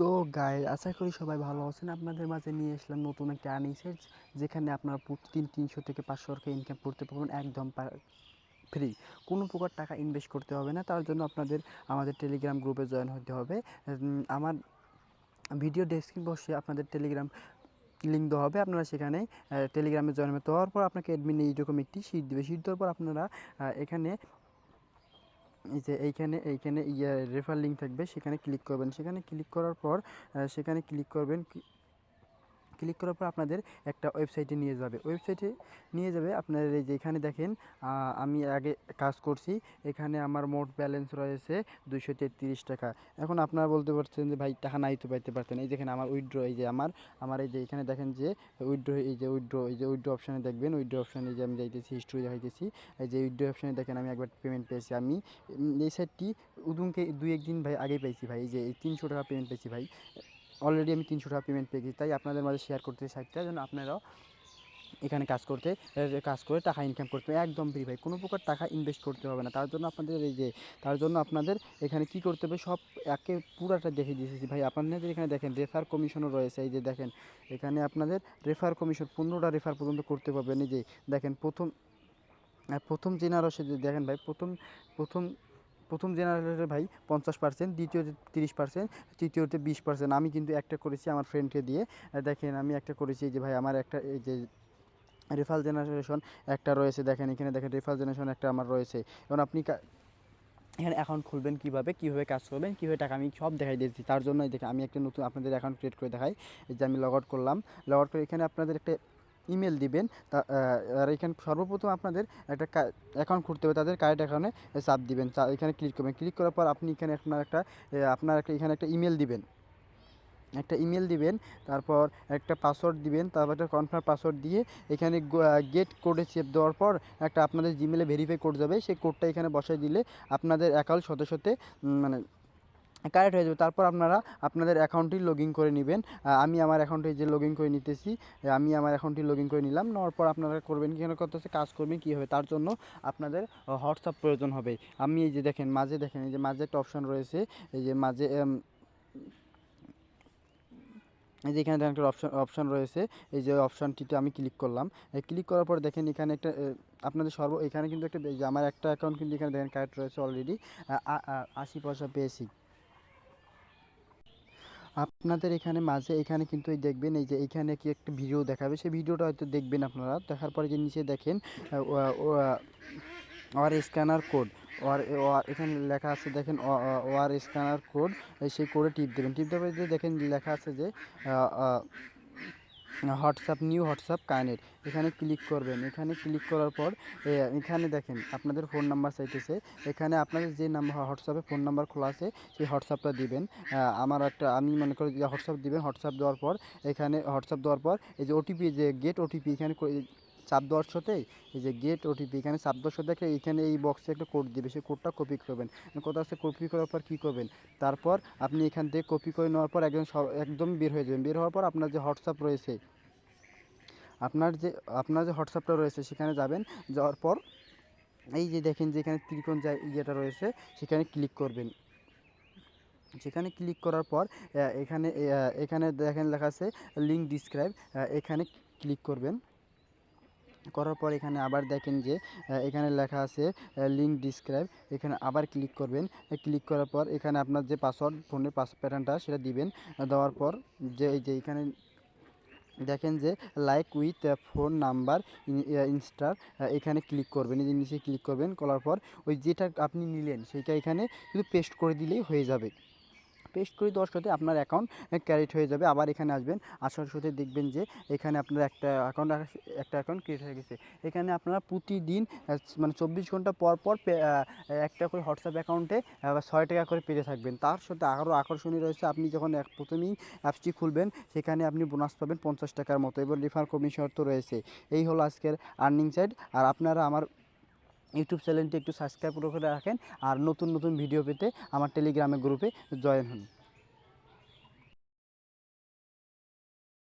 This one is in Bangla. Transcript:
তো গাইস আশা করি সবাই ভালো আছেন। আপনাদের মাঝে নিয়ে আসলাম নতুন একটা আর্নিং সাইট, যেখানে আপনারা প্রতিদিন 300 থেকে 500 টাকা ইনকাম করতে পারবেন একদম ফ্রি। কোনো প্রকার টাকা ইনভেস্ট করতে হবে না। তার জন্য আপনাদের আমাদের টেলিগ্রাম গ্রুপে জয়েন হতে হবে। আমার ভিডিও ডেসক্রিপশন বক্সে আপনাদের টেলিগ্রাম লিঙ্ক দেওয়া হবে। আপনারা সেখানে টেলিগ্রামে জয়েন দেওয়ার পর আপনাকে অ্যাডমিন এইরকম একটি শীট দেবে। শীট দেওয়ার পর আপনারা এখানে এই যে এইখানে রেফার লিঙ্ক থাকবে, সেখানে ক্লিক করবেন। সেখানে ক্লিক করার পর সেখানে ক্লিক করবেন। ক্লিক করার পর আপনাদের একটা ওয়েবসাইটে নিয়ে যাবে। ওয়েবসাইটে নিয়ে যাবে আপনার এই যে এখানে দেখেন আমি আগে কাজ করছি। এখানে আমার মোট ব্যালেন্স রয়েছে 233 টাকা। এখন আপনারা বলতে পারছেন যে ভাই টাকা নাই তো পাইতে পারতেন। এই দেখেন আমার উইথড্র, এই যে আমার এই যে এখানে দেখেন যে উইথড্র, এই যে উইথড্র অপশানে দেখবেন। উইথড্র অপশানে যে আমি যাইতেছি, হিস্ট্রি দেখাইতেছি। এই যে উইথড্র অপশানে দেখেন আমি একবার পেমেন্ট পেয়েছি। আমি এই সাইটটি উদুমকে 2-1 দিন ভাই আগেই পেয়েছি ভাই। এই যে এই 300 টাকা পেমেন্ট পেয়েছি ভাই। অলরেডি আমি 300 টাকা পেমেন্ট পেয়ে গেছি। তাই আপনাদের মাঝে শেয়ার করতে সাইটটা যেন আপনারাও এখানে কাজ করে টাকা ইনকাম করতে হবে একদম ফ্রি ভাই। কোনো প্রকার টাকা ইনভেস্ট করতে হবে না। তার জন্য আপনাদের এখানে কি করতে হবে সব একে পুরাটা দেখিয়ে দিয়েছি ভাই। আপনাদের এখানে দেখেন রেফার কমিশনও রয়েছে। এই যে দেখেন এখানে আপনাদের রেফার কমিশন 15টা রেফার পর্যন্ত করতে পারবেন। এই যে দেখেন প্রথম জেনারেশন দেখেন ভাই, প্রথম প্রথম জেনারেটরে ভাই 50%, দ্বিতীয়তে 30%, তৃতীয়তে 20%। আমি কিন্তু একটা করেছি আমার ফ্রেন্ডকে দিয়ে। দেখেন আমি একটা করেছি। এই যে ভাই আমার একটা এই যে রেফার জেনারেশন একটা রয়েছে। দেখেন এখানে দেখেন রেফার জেনারেশন একটা আমার রয়েছে। এবং আপনি এখানে অ্যাকাউন্ট খুলবেন কীভাবে কাজ করবেন, কীভাবে টাকা আমি সব দেখাই দিয়েছি। তার জন্যই দেখে আমি একটা নতুন আপনাদের অ্যাকাউন্ট ক্রিয়েট করে দেখাই। এই যে আমি লগ আউট করলাম। লগ আউট করে এখানে আপনাদের একটা ইমেল দিবেন। আর এখানে সর্বপ্রথম আপনাদের একটা অ্যাকাউন্ট খুলতে হবে। তাদের কারেন্ট অ্যাকাউন্টে চাপ দিবেন, এখানে ক্লিক করবেন। ক্লিক করার পর আপনি এখানে আপনার এখানে একটা ইমেল দিবেন। তারপর একটা পাসওয়ার্ড দিবেন। তারপর একটা কনফার্ম পাসওয়ার্ড দিয়ে এখানে গেট কোডে চেপ দেওয়ার পর একটা আপনাদের জিমেলে ভেরিফাই কোড যাবে। সেই কোডটা এখানে বসাই দিলে আপনাদের অ্যাকাউন্ট সাথে মানে কারেক্ট হয়ে যাবে। তারপর আপনারা আপনাদের অ্যাকাউন্টটি লগ ইন করে নেবেন। আমি আমার অ্যাকাউন্টে যে লগ ইন করে নিতেছি, আমি আমার অ্যাকাউন্টটি লগ ইন করে নিলাম। নেওয়ার পর আপনারা করবেন কীভাবে করতে হচ্ছে, কাজ করবেন কীভাবে, তার জন্য আপনাদের হোয়াটসঅ্যাপ প্রয়োজন হবে। আমি এই যে দেখেন এই যে মাঝে একটা অপশান রয়েছে। এই যে মাঝে এই যে এখানে দেখেন একটা অপশান রয়েছে। এই যে অপশানটিতে আমি ক্লিক করলাম। ক্লিক করার পর দেখেন এখানে একটা আপনাদের এখানে কিন্তু একটা এই যে আমার একটা অ্যাকাউন্ট কিন্তু এখানে দেখেন কারেক্ট রয়েছে অলরেডি 80 পয়সা পেয়েছি। আপনাদের এখানে কিন্তু দেখবেন এই যে এইখানে কি একটা ভিডিও দেখাবে, সেই ভিডিওটা হয়তো দেখবেন আপনারা। দেখার পরে যে নিচে দেখেন ওয়ার স্ক্যানার কোড, এখানে লেখা আছে দেখেন ওয়ার স্ক্যানার কোড। সেই কোডে টিপ দেবেন। টিপ দেওয়ার যে দেখেন লেখা আছে যে নিউ হোয়াটসঅ্যাপ কানেক্ট, এখানে ক্লিক করবেন। এখানে ক্লিক করার পর এখানে দেখেন আপনাদের ফোন নাম্বার চাইতেছে। এখানে আপনাদের যে নাম্বার হোয়াটসঅ্যাপে ফোন নাম্বার খোলা আছে সেই হোয়াটসঅ্যাপটা দিবেন। আমি মনে করি যে হোয়াটসঅ্যাপ দিবেন। হোয়াটসঅ্যাপ দেওয়ার পর এই যে ওটিপি, যে গেট ওটিপি এখানে চাপ দেওয়ার সাথে এই যে গেট ওটিপি এখানে চাপ দেওয়ার সাথে এখানে এই বক্সে একটা কোড দিবে, সেই কোডটা কপি করবেন। কোথাও আছে কপি করার পর কী করবেন, তারপর আপনি এখান থেকে কপি করে নেওয়ার পর একদম বের হয়ে যাবেন। বের হওয়ার পর আপনার যে হোয়াটসঅ্যাপ রয়েছে, আপনার যে হোয়াটসঅ্যাপটা রয়েছে সেখানে যাবেন। যাওয়ার পর এই যে দেখেন যে এখানে ত্রিকোণ ইয়েটা রয়েছে, সেখানে ক্লিক করবেন। সেখানে ক্লিক করার পর এখানে দেখেন লেখা আছে লিঙ্ক ডিসক্রাইব, এখানে ক্লিক করবেন। করার পর এখানে আবার দেখেন যে এখানে লেখা আছে লিঙ্ক ডিসক্রাইব, এখানে আবার ক্লিক করবেন। ক্লিক করার পর এখানে আপনার যে পাসওয়ার্ড, ফোনের প্যাটার্নটা সেটা দিবেন। দেওয়ার পর এই যে এখানে দেখেন যে লাইক উইথ ফোন নাম্বার ইনস্টার, এখানে ক্লিক করবেন। এই যে নিচে ক্লিক করবেন। করার পর ওই যেটা আপনি নিলেন সেইটা এখানে শুধু পেস্ট করে দিলেই হয়ে যাবে। পেস্ট করে দেওয়ার সাথে আপনার অ্যাকাউন্ট ক্যারিট হয়ে যাবে। আবার এখানে আসবেন, আসার সাথে দেখবেন যে এখানে আপনার একটা অ্যাকাউন্ট ক্রিয়েট হয়ে গেছে। এখানে আপনারা প্রতিদিন মানে 24 ঘন্টা পর পর একটা করে হোয়াটসঅ্যাপ অ্যাকাউন্টে 6 টাকা করে পেতে থাকবেন। তার সাথে আরও আকর্ষণীয় রয়েছে, আপনি যখন প্রথমেই অ্যাপসটি খুলবেন সেখানে আপনি বোনাস পাবেন 50 টাকার মতো, এবার রেফার কমিশন তো রয়েছে। এই হলো আজকের আর্নিং সাইট। আর আপনারা আমার ইউটিউব চ্যানেলটি একটু সাবস্ক্রাইব করে রাখেন। আর নতুন নতুন ভিডিও পেতে আমার টেলিগ্রামের গ্রুপে জয়েন হন।